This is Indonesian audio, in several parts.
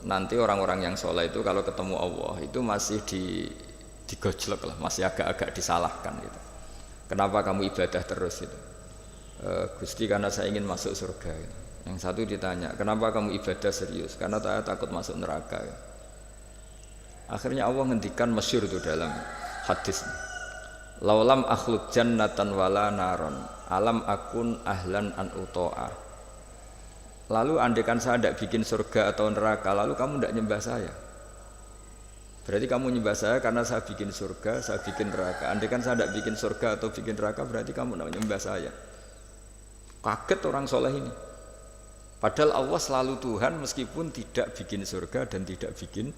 Nanti orang-orang yang soleh itu kalau ketemu Allah itu masih digojlok lah, masih agak-agak disalahkan gitu. Kenapa kamu ibadah terus itu? Gusti karena saya ingin masuk surga gitu. Yang satu ditanya, kenapa kamu ibadah serius? Karena saya takut masuk neraka gitu. Akhirnya Allah ngendikan masyhur itu dalam hadis, laulam akhluk jannatan wala naron alam akun ahlan an uto'ah. Lalu andaikan saya tidak bikin surga atau neraka, lalu kamu tidak nyembah saya. Berarti kamu nyembah saya karena saya bikin surga, saya bikin neraka. Andaikan saya tidak bikin surga atau bikin neraka, berarti kamu tidak nyembah saya. Kaget orang soleh ini. Padahal Allah selalu Tuhan meskipun tidak bikin surga dan tidak bikin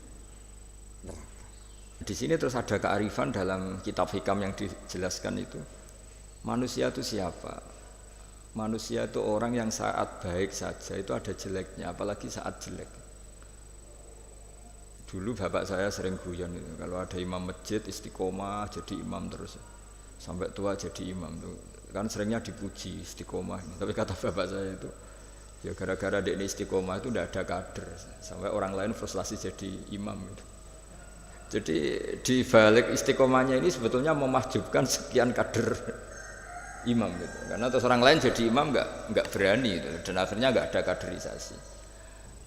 neraka. Di sini terus ada kearifan dalam kitab hikam yang dijelaskan itu. Manusia itu siapa? Manusia itu orang yang saat baik saja itu ada jeleknya, apalagi saat jelek. Dulu bapak saya sering guyon itu, kalau ada imam masjid istiqomah jadi imam terus, sampai tua jadi imam tuh. Kan seringnya dipuji istiqomah ini. Tapi kata bapak saya itu, ya gara-gara dia ini istiqomah itu tidak ada kader, sampai orang lain frustasi jadi imam gitu. Jadi di balik istiqomahnya ini sebetulnya memahjubkan sekian kader imam gitu. Karena terus orang lain jadi imam nggak berani gitu. Dan akhirnya nggak ada kaderisasi.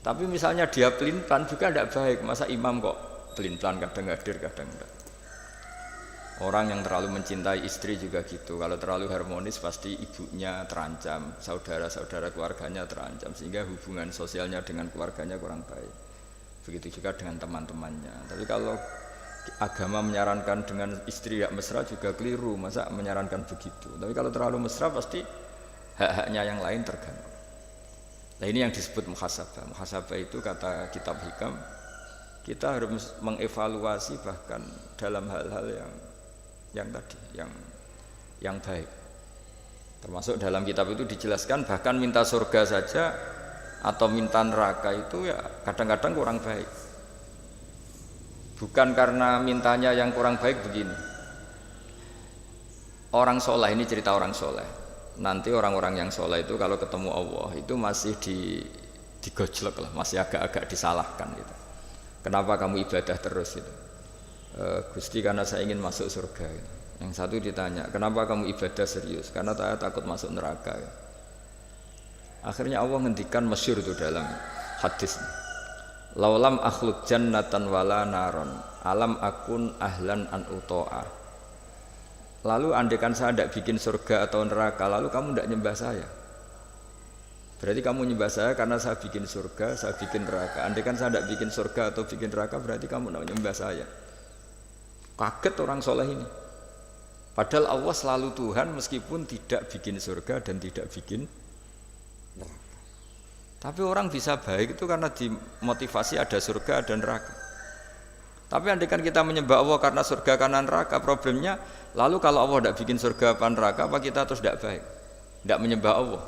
Tapi misalnya dia pelin-pelan juga tidak baik. Masa imam kok pelin-pelan kadang hadir kadang enggak. Orang yang terlalu mencintai istri juga gitu. Kalau terlalu harmonis pasti ibunya terancam, saudara-saudara keluarganya terancam, sehingga hubungan sosialnya dengan keluarganya kurang baik. Begitu juga dengan teman-temannya. Tapi kalau agama menyarankan dengan istri tidak mesra juga keliru, masa menyarankan begitu. Tapi kalau terlalu mesra pasti hak-haknya yang lain terganggu. Nah ini yang disebut muhasabah. Muhasabah itu kata kitab hikam, kita harus mengevaluasi bahkan dalam hal-hal yang tadi, yang baik. Termasuk dalam kitab itu dijelaskan bahkan minta surga saja atau minta neraka itu ya kadang-kadang kurang baik. Bukan karena mintanya yang kurang baik begini. Orang soleh, ini cerita orang soleh. Nanti orang-orang yang soleh itu kalau ketemu Allah itu masih digojlok lah, masih agak-agak disalahkan gitu. Kenapa kamu ibadah terus itu? Gusti karena saya ingin masuk surga gitu. Yang satu ditanya, kenapa kamu ibadah serius? Karena saya takut masuk neraka gitu. Akhirnya Allah ngendikan masyhur itu dalam hadis, laulam akhluk jannatan wala naron alam akun ahlan an uto'ah. Lalu andaikan saya tidak bikin surga atau neraka, lalu kamu tidak nyembah saya. Berarti kamu nyembah saya karena saya bikin surga, saya bikin neraka. Andaikan saya tidak bikin surga atau bikin neraka, berarti kamu tidak nyembah saya. Kaget orang soleh ini. Padahal Allah selalu Tuhan meskipun tidak bikin surga dan tidak bikin neraka. Tapi orang bisa baik itu karena dimotivasi ada surga dan neraka. Tapi andaikan kita menyembah Allah karena surga karena neraka, problemnya lalu kalau Allah tidak bikin surga apa neraka, apa kita terus tidak baik, tidak menyembah Allah.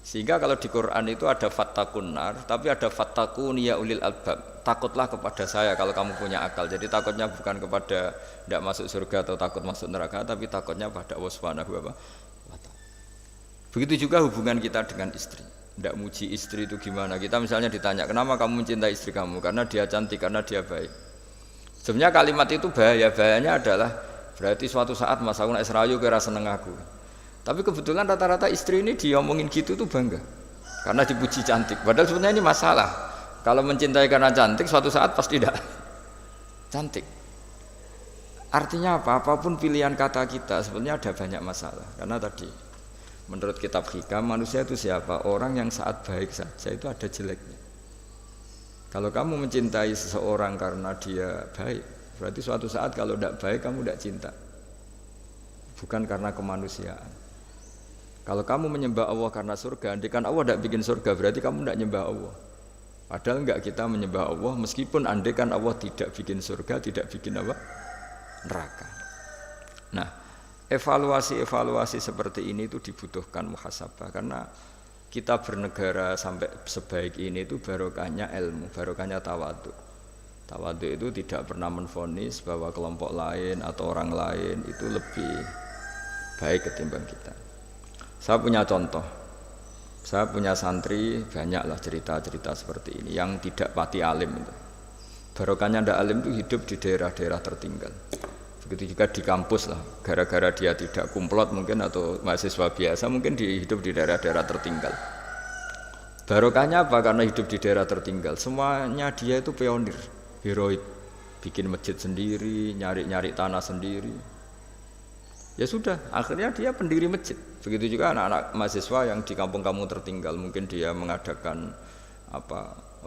Sehingga kalau di Quran itu ada fattakun nar, tapi ada fattakun ya ulil albab, takutlah kepada saya kalau kamu punya akal. Jadi takutnya bukan kepada tidak masuk surga atau takut masuk neraka, tapi takutnya pada Allah Subhanahu wa ta'ala. Begitu juga hubungan kita dengan istri. Tidak muji istri itu gimana? Kita misalnya ditanya, kenapa kamu mencintai istri kamu? Karena dia cantik, karena dia baik. Sebenarnya kalimat itu bahaya. Bahayanya adalah berarti suatu saat Mas aku naik serayu kira seneng aku. Tapi kebetulan rata-rata istri ini diomongin gitu tuh bangga. Karena dipuji cantik. Padahal sebenarnya ini masalah. Kalau mencintai karena cantik, suatu saat pasti tidak cantik. Artinya apa? Apapun pilihan kata kita, sebenarnya ada banyak masalah. Karena tadi menurut kitab hikam, manusia itu siapa? Orang yang saat baik saja itu ada jeleknya. Kalau kamu mencintai seseorang karena dia baik, berarti suatu saat kalau tidak baik kamu tidak cinta. Bukan karena kemanusiaan. Kalau kamu menyembah Allah karena surga, andaikan Allah tidak bikin surga, berarti kamu tidak menyembah Allah. Padahal enggak, kita menyembah Allah meskipun andaikan Allah tidak bikin surga, tidak bikin apa? Neraka. Nah, evaluasi seperti ini itu dibutuhkan muhasabah, karena kita bernegara sampai sebaik ini itu barokahnya ilmu, barokahnya tawadhu. Tawadhu itu tidak pernah menvonis bahwa kelompok lain atau orang lain itu lebih baik ketimbang kita. Saya punya contoh. Saya punya santri banyaklah cerita-cerita seperti ini yang tidak pati alim itu. Barokahnya ndak alim itu hidup di daerah-daerah tertinggal. Begitu juga di kampus lah, gara-gara dia tidak kumplot mungkin atau mahasiswa biasa mungkin hidup di daerah-daerah tertinggal. Barokahnya apa? Karena hidup di daerah tertinggal, semuanya dia itu pionir, heroik, bikin masjid sendiri, nyari-nyari tanah sendiri. Ya sudah, akhirnya dia pendiri masjid. Begitu juga anak-anak mahasiswa yang di kampung-kampung tertinggal, mungkin dia mengadakan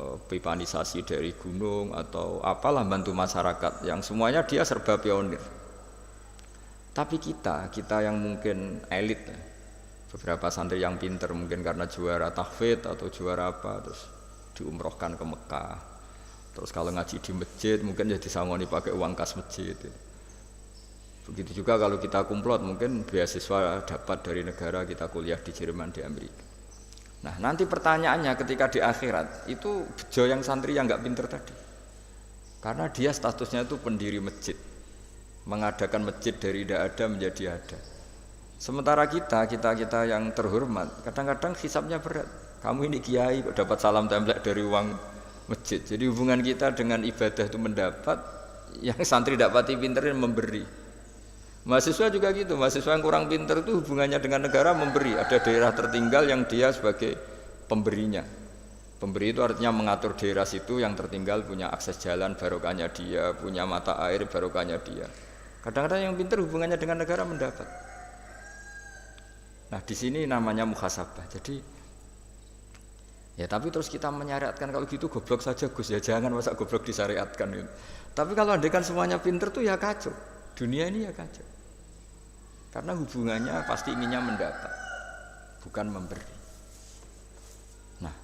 pipanisasi dari gunung atau apalah bantu masyarakat yang semuanya dia serba pionir. Tapi kita yang mungkin elit, beberapa santri yang pinter mungkin karena juara tahfidz atau juara apa terus diumrohkan ke Mekah. Terus kalau ngaji di masjid mungkin ya disangoni pakai uang kas masjid. Begitu juga kalau kita kumplot mungkin beasiswa dapat dari negara, kita kuliah di Jerman, di Amerika. Nah nanti pertanyaannya ketika di akhirat itu bejo yang santri yang nggak pinter tadi, karena dia statusnya itu pendiri masjid, mengadakan masjid dari tidak ada menjadi ada. Sementara kita yang terhormat kadang-kadang hisabnya berat. Kamu ini kiai kok dapat salam template dari uang masjid. Jadi hubungan kita dengan ibadah itu mendapat, yang santri dapati pinter memberi. Mahasiswa juga gitu, mahasiswa yang kurang pinter itu hubungannya dengan negara memberi. Ada daerah tertinggal yang dia sebagai pemberinya. Pemberi itu artinya mengatur daerah situ yang tertinggal punya akses jalan, barokahnya dia, punya mata air, barokahnya dia. Kadang-kadang yang pinter hubungannya dengan negara mendapat. Nah di sini namanya muhasabah. Jadi ya tapi terus kita menyariatkan kalau gitu goblok saja Gus, ya jangan masa goblok disyariatkan gitu. Tapi kalau andekan semuanya pinter tuh ya kacau. Dunia ini ya kacau. Karena hubungannya pasti inginnya mendapat, bukan memberi. Nah,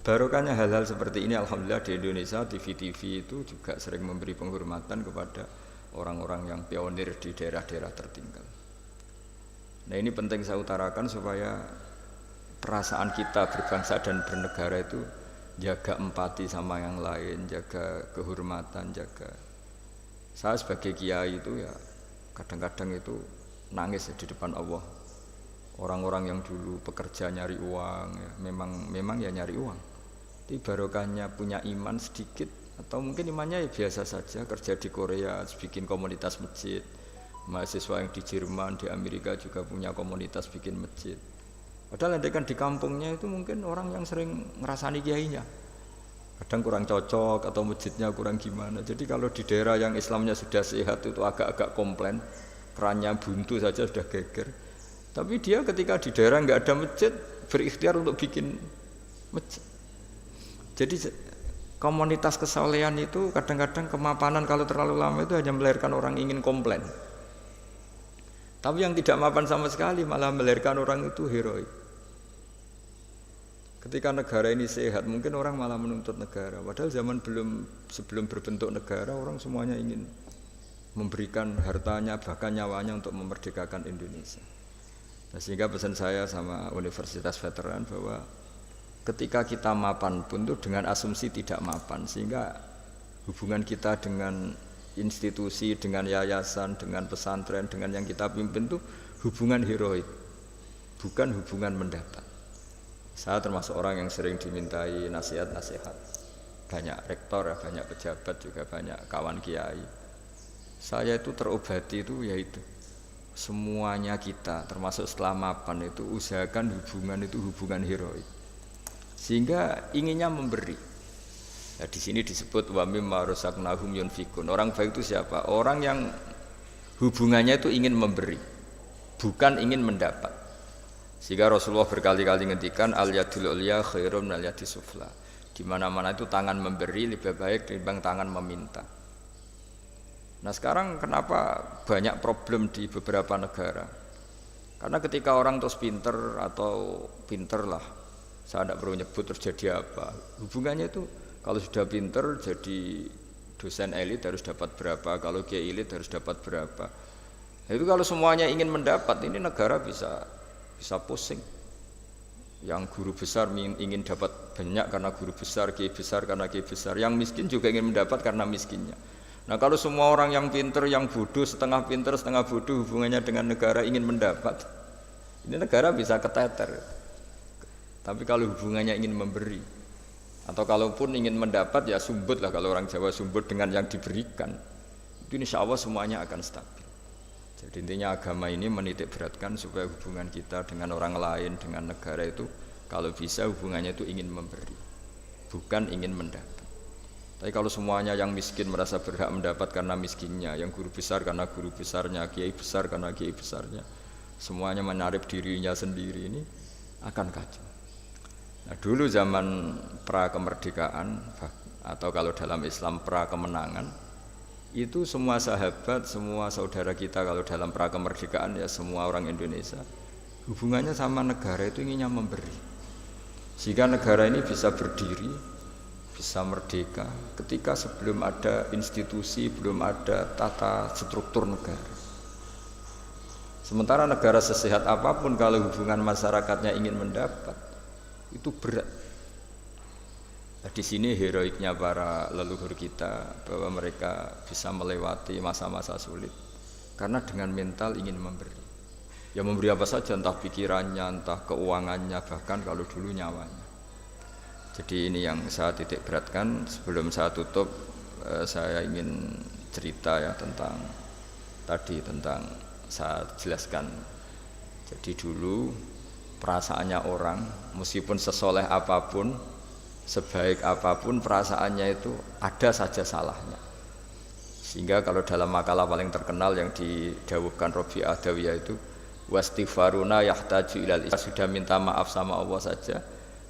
barokahnya hal-hal seperti ini alhamdulillah di Indonesia TV-TV itu juga sering memberi penghormatan kepada orang-orang yang pionir di daerah-daerah tertinggal. Nah, ini penting saya utarakan supaya perasaan kita berbangsa dan bernegara itu jaga empati sama yang lain, jaga kehormatan, jaga. Saya sebagai kiai itu ya kadang-kadang itu nangis di depan Allah. Orang-orang yang dulu pekerja nyari uang ya, memang ya nyari uang. Tapi barokahnya punya iman sedikit atau mungkin imannya ya biasa saja, kerja di Korea, bikin komunitas masjid. Mahasiswa yang di Jerman, di Amerika juga punya komunitas bikin masjid. Padahal nanti kan di kampungnya itu mungkin orang yang sering ngerasani kiainya. Kadang kurang cocok atau masjidnya kurang gimana. Jadi kalau di daerah yang Islamnya sudah sehat itu agak-agak komplain, kerannya buntu saja sudah geger. Tapi dia ketika di daerah nggak ada masjid berikhtiar untuk bikin masjid. Jadi komunitas kesolehan itu kadang-kadang kemapanan kalau terlalu lama itu hanya melahirkan orang ingin komplain. Tapi yang tidak mapan sama sekali malah melahirkan orang itu heroik. Ketika negara ini sehat, mungkin orang malah menuntut negara. Padahal sebelum berbentuk negara, orang semuanya ingin memberikan hartanya, bahkan nyawanya untuk memerdekakan Indonesia. Nah, sehingga pesan saya sama Universitas Veteran bahwa ketika kita mapan pun itu dengan asumsi tidak mapan, sehingga hubungan kita dengan institusi, dengan yayasan, dengan pesantren, dengan yang kita pimpin itu hubungan heroik, bukan hubungan mendapat. Saya termasuk orang yang sering dimintai nasihat-nasihat. Banyak rektor, banyak pejabat, juga banyak kawan kiai. Saya itu terobati itu yaitu semuanya kita, termasuk setelah mapan itu usahakan hubungan itu hubungan heroik. Sehingga inginnya memberi. Nah, di sini disebut wa mimma razaqnahum yunfikun. Orang baik itu siapa? Orang yang hubungannya itu ingin memberi, bukan ingin mendapat. Sehingga Rasulullah berkali-kali ngendikan al-yadul ulya khairum minal yadis sufla. Di mana-mana itu tangan memberi lebih baik dibanding tangan meminta. Nah, sekarang kenapa banyak problem di beberapa negara? Karena ketika orang terus pinter atau pinter lah, saya tidak perlu nyebut terus jadi apa. Hubungannya itu kalau sudah pinter jadi dosen elit harus dapat berapa, kalau kiai elit harus dapat berapa. Nah, itu kalau semuanya ingin mendapat, ini negara bisa pusing. Yang guru besar ingin dapat banyak karena guru besar, kiai besar karena kiai besar. Yang miskin juga ingin mendapat karena miskinnya. Nah, kalau semua orang yang pinter, yang bodoh, setengah pinter, setengah bodoh hubungannya dengan negara ingin mendapat, ini negara bisa keteter. Tapi kalau hubungannya ingin memberi, atau kalaupun ingin mendapat ya sumbut lah, kalau orang Jawa sumbut dengan yang diberikan, itu insya Allah semuanya akan stabil. Jadi intinya agama ini menitik beratkan supaya hubungan kita dengan orang lain, dengan negara itu kalau bisa hubungannya itu ingin memberi, bukan ingin mendapat. Tapi kalau semuanya yang miskin merasa berhak mendapat karena miskinnya, yang guru besar karena guru besarnya, kiai besar karena kiai besarnya, semuanya menarik dirinya sendiri, ini akan kacau. Nah dulu zaman pra kemerdekaan atau kalau dalam Islam pra kemenangan, itu semua sahabat, semua saudara kita kalau dalam pra kemerdekaan ya semua orang Indonesia hubungannya sama negara itu inginnya memberi, sehingga negara ini bisa berdiri, bisa merdeka ketika sebelum ada institusi, belum ada tata struktur negara. Sementara negara sesehat apapun kalau hubungan masyarakatnya ingin mendapat itu berat. Nah, di sini heroiknya para leluhur kita bahwa mereka bisa melewati masa-masa sulit karena dengan mental ingin memberi. Ya memberi apa saja, entah pikirannya, entah keuangannya, bahkan kalau dulu nyawanya. Jadi ini yang saya titik beratkan. Sebelum saya tutup, saya ingin cerita ya tentang saya jelaskan. Jadi dulu perasaannya orang, meskipun sesoleh apapun, sebaik apapun perasaannya itu ada saja salahnya. Sehingga kalau dalam makalah paling terkenal yang didawuhkan Rabi' Adawiyah itu wastighfaruna yahtaju ilal istighfar, sudah minta maaf sama Allah saja,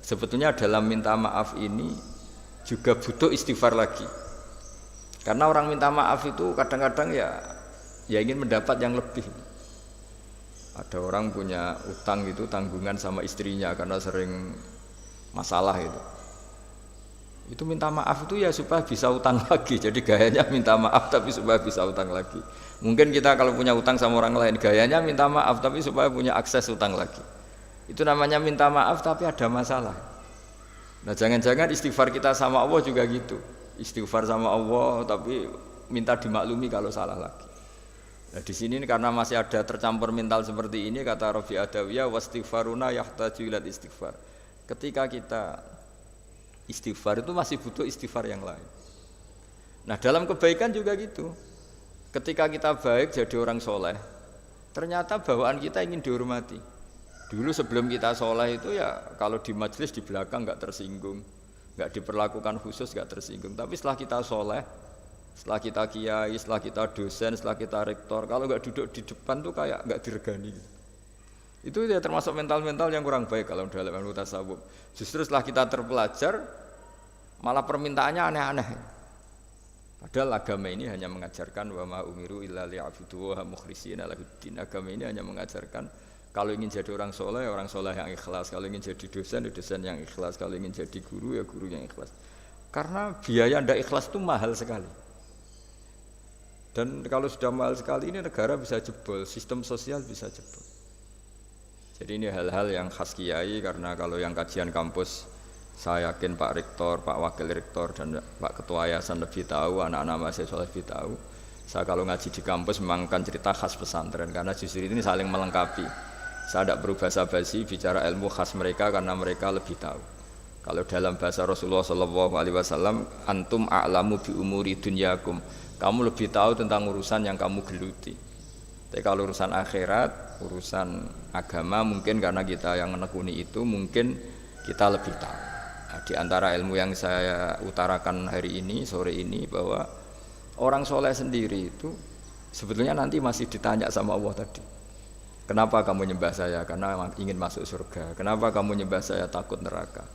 sebetulnya dalam minta maaf ini juga butuh istighfar lagi. Karena orang minta maaf itu kadang-kadang ya ingin mendapat yang lebih. Ada orang punya utang gitu, tanggungan sama istrinya karena sering masalah itu minta maaf itu ya supaya bisa utang lagi. Jadi gayanya minta maaf tapi supaya bisa utang lagi. Mungkin kita kalau punya utang sama orang lain gayanya minta maaf tapi supaya punya akses utang lagi. Itu namanya minta maaf tapi ada masalah. Nah jangan-jangan istighfar kita sama Allah juga gitu. Istighfar sama Allah tapi minta dimaklumi kalau salah lagi. Nah di sini karena masih ada tercampur mental seperti ini, kata Rabi' Adawiyah wastighfaruna yahtaju ilal istighfar. Ketika kita istighfar itu masih butuh istighfar yang lain. Nah dalam kebaikan juga gitu. Ketika kita baik jadi orang soleh, ternyata bawaan kita ingin dihormati. Dulu sebelum kita soleh itu ya kalau di majelis di belakang nggak tersinggung, nggak diperlakukan khusus, nggak tersinggung. Tapi setelah kita soleh, setelah kita kiai, setelah kita dosen, setelah kita rektor, kalau nggak duduk di depan tuh kayak nggak diregani. Itu ya termasuk mental-mental yang kurang baik kalau dalam ilmu tasawuf. Justru setelah kita terpelajar, malah permintaannya aneh-aneh. Padahal agama ini hanya mengajarkan wa ma umiru illa liya'budu wa mukhlishina lahuddin. Agama ini hanya mengajarkan kalau ingin jadi orang soleh yang ikhlas. Kalau ingin jadi dosen, dosen yang ikhlas. Kalau ingin jadi guru, ya guru yang ikhlas. Karena biaya ndak ikhlas itu mahal sekali. Dan kalau sudah mahal sekali ini negara bisa jebol, sistem sosial bisa jebol. Jadi ini hal-hal yang khas kiai, karena kalau yang kajian kampus saya yakin Pak Rektor, Pak Wakil Rektor dan Pak Ketua Yayasan lebih tahu, anak-anak mahasiswa lebih tahu. Saya kalau ngaji di kampus memang kan cerita khas pesantren karena justru ini saling melengkapi. Saya tidak berubah basa-basi bicara ilmu khas mereka karena mereka lebih tahu. Kalau dalam bahasa Rasulullah SAW, antum a'lamu bi umuri dunyakum. Kamu lebih tahu tentang urusan yang kamu geluti. Tapi kalau urusan akhirat, urusan agama mungkin karena kita yang menekuni itu mungkin kita lebih tahu. Nah, di antara ilmu yang saya utarakan hari ini, sore ini, bahwa orang soleh sendiri itu sebetulnya nanti masih ditanya sama Allah tadi. Kenapa kamu nyembah saya? Karena ingin masuk surga. Kenapa kamu nyembah saya? Takut neraka.